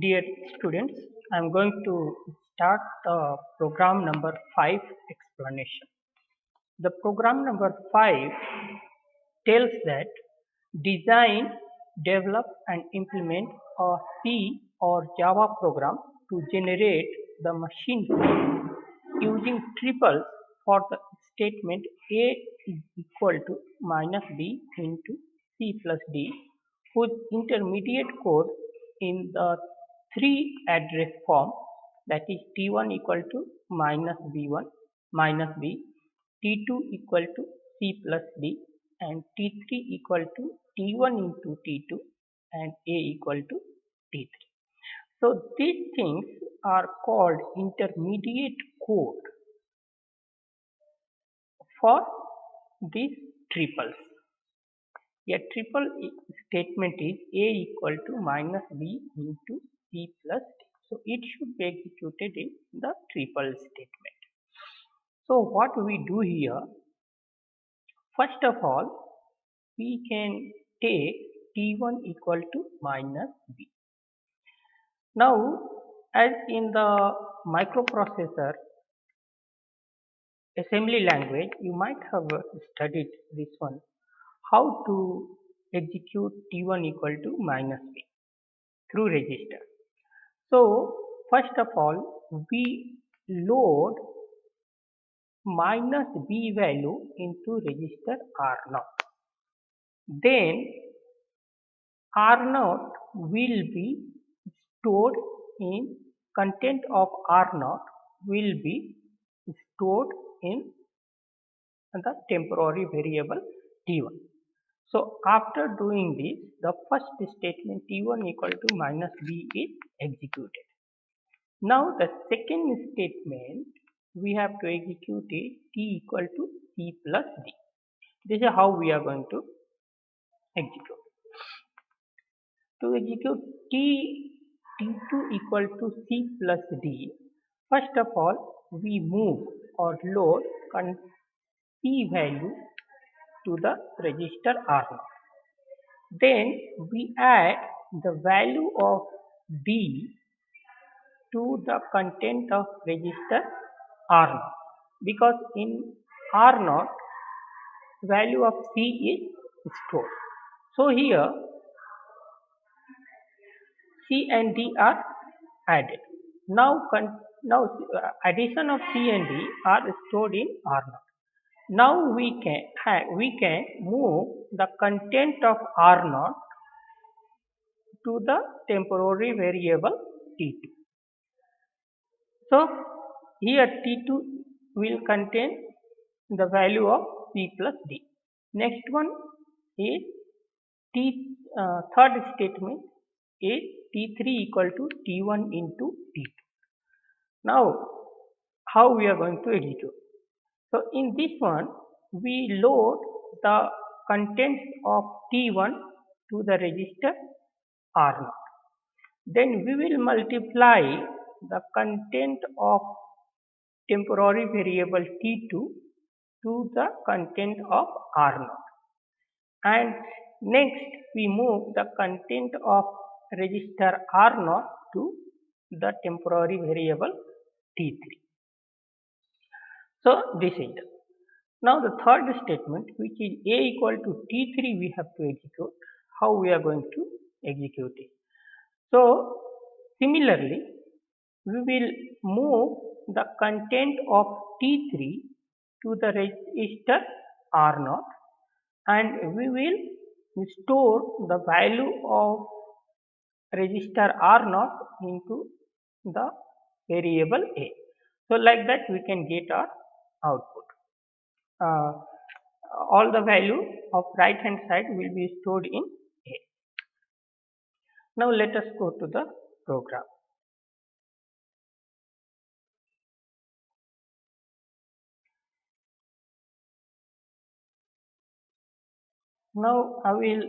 Dear students, I am going to start the program number 5 explanation. The program number 5 tells that design, develop and implement a C or Java program to generate the machine code using triples for the statement A is equal to minus B into C plus D, whose intermediate code in the three address form, that is T1 equal to minus B1 minus B, T2 equal to C plus D and T3 equal to T1 into T2 and A equal to T3. So these things are called intermediate code for these triples. A triple statement is A equal to minus B into C plus D. So it should be executed in the triple statement. So what we do here, first of all, we can take T1 equal to minus B. Now, as in the microprocessor assembly language, you might have studied this one, how to execute T1 equal to minus B through register. So, first of all, we load minus B value into register R0. Then R0 will be stored in content of R0 will be stored in the temporary variable T1. So after doing this, the first statement T1 equal to minus B is executed. Now the second statement we have to execute is T equal to C plus D. This is how we are going to execute. To execute T2 equal to C plus D, first of all we move or load P value to the register R0. Then we add the value of B to the content of register R0, because in R0 value of C is stored. So here C and D are added. Now addition of C and D are stored in R0. Now we can move the content of R0 to the temporary variable T2. So here T2 will contain the value of C plus D. Next one is third statement is T3 equal to T1 into T2. Now how we are going to execute? So in this one we load the contents of T1 to the register R0. Then we will multiply the content of temporary variable T2 to the content of R0. And next we move the content of register R0 to the temporary variable T3. So this is it. Now the third statement, which is A equal to T3, we have to execute. How we are going to execute it? So similarly, we will move the content of T3 to the register R0 and we will store the value of register R0 into the variable A. So like that we can get our output. All the value of right hand side will be stored in A. Now let us go to the program. Now I will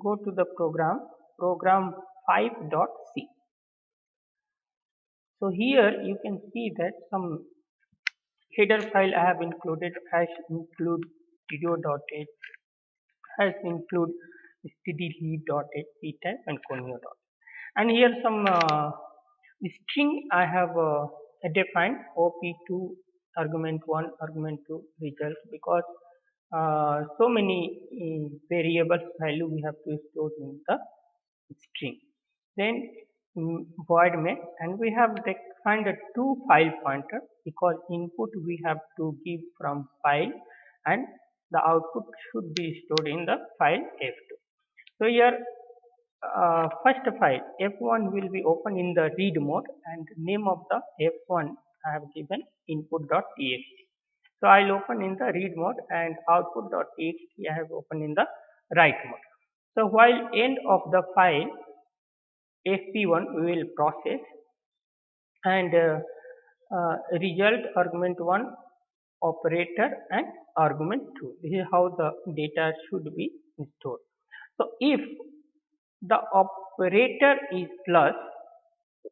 go to the program 5.c. So here you can see that some header file I have included, as include video.h, has include stdlead.hp type and conio dot. And here some string I have defined op2 argument 1 argument 2 result, because so many variables value we have to store in the string. Then void main, and we have defined a two file pointer, because input we have to give from file and the output should be stored in the file f2. So here first file f1 will be open in the read mode, and name of the f1 I have given input.txt. So I'll open in the read mode, and output.txt I have opened in the write mode. So while end of the file fp1 will process, and result argument 1 operator and argument 2. This is how the data should be stored. So if the operator is plus,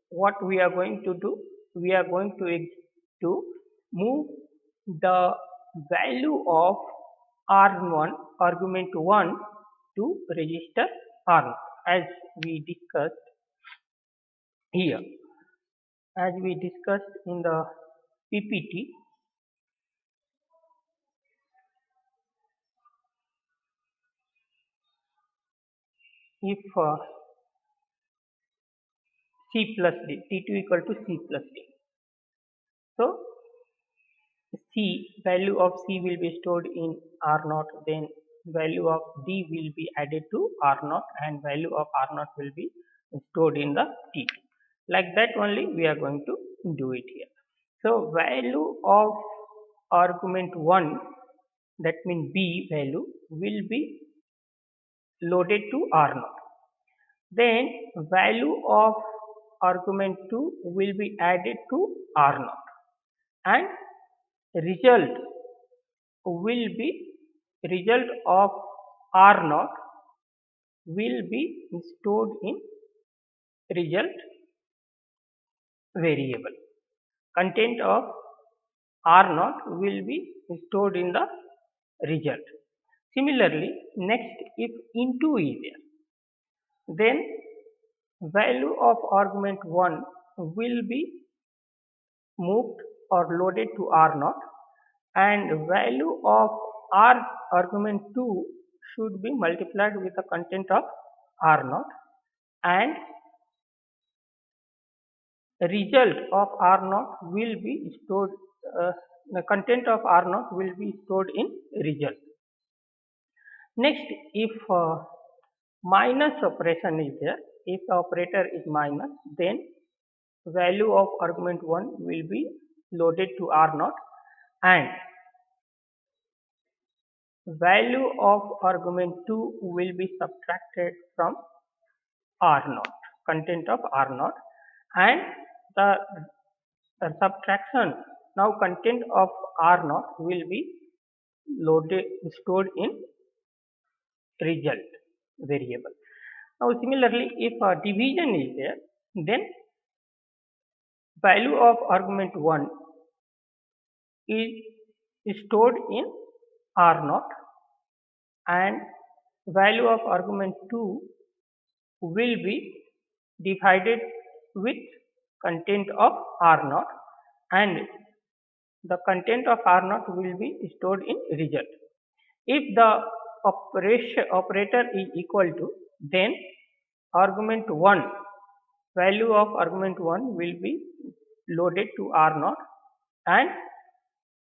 what we are going to do? We are going to move the value of R1 argument 1 to register R1, as we discussed here. As we discussed in the PPT, if C plus D, T2 equal to C plus D. So C, value of C will be stored in R0, then value of D will be added to R0, and value of R0 will be stored in the T2. Like that only we are going to do it here. So value of argument 1, that means B value, will be loaded to R0. Then value of argument 2 will be added to R0, and result of R0 will be stored in result variable. Content of R0 will be stored in the result. Similarly, next, if into is there, then value of argument 1 will be moved or loaded to R0, and value of argument 2 should be multiplied with the content of R0, and result of R0 will be stored, the content of R0 will be stored in result. Next, if minus operation is there, if the operator is minus, then value of argument 1 will be loaded to R0, and value of argument 2 will be subtracted from R0, content of R0, and the subtraction, now content of R0 will be stored in result variable. Now similarly, if a division is there, then value of argument 1 is stored in R0, and value of argument 2 will be divided with content of R0, and the content of R0 will be stored in result. If the operator is equal to, then argument 1, value of argument 1 will be loaded to R0, and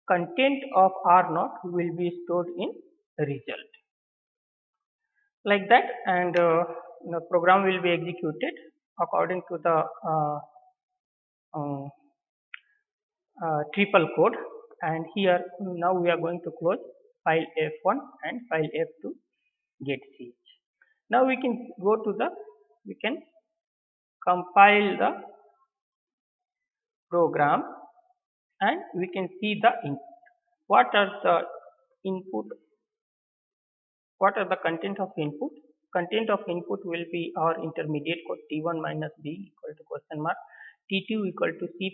content of R0 will be stored in result. Like that, and the program will be executed according to the triple code. And here now we are going to close file f1 and file f2 get ch. Now we can go to we can compile the program, and we can see the input. What are the input? What are the content of input? Content of input will be our intermediate code T1 minus B equal to question mark, T2 equal to C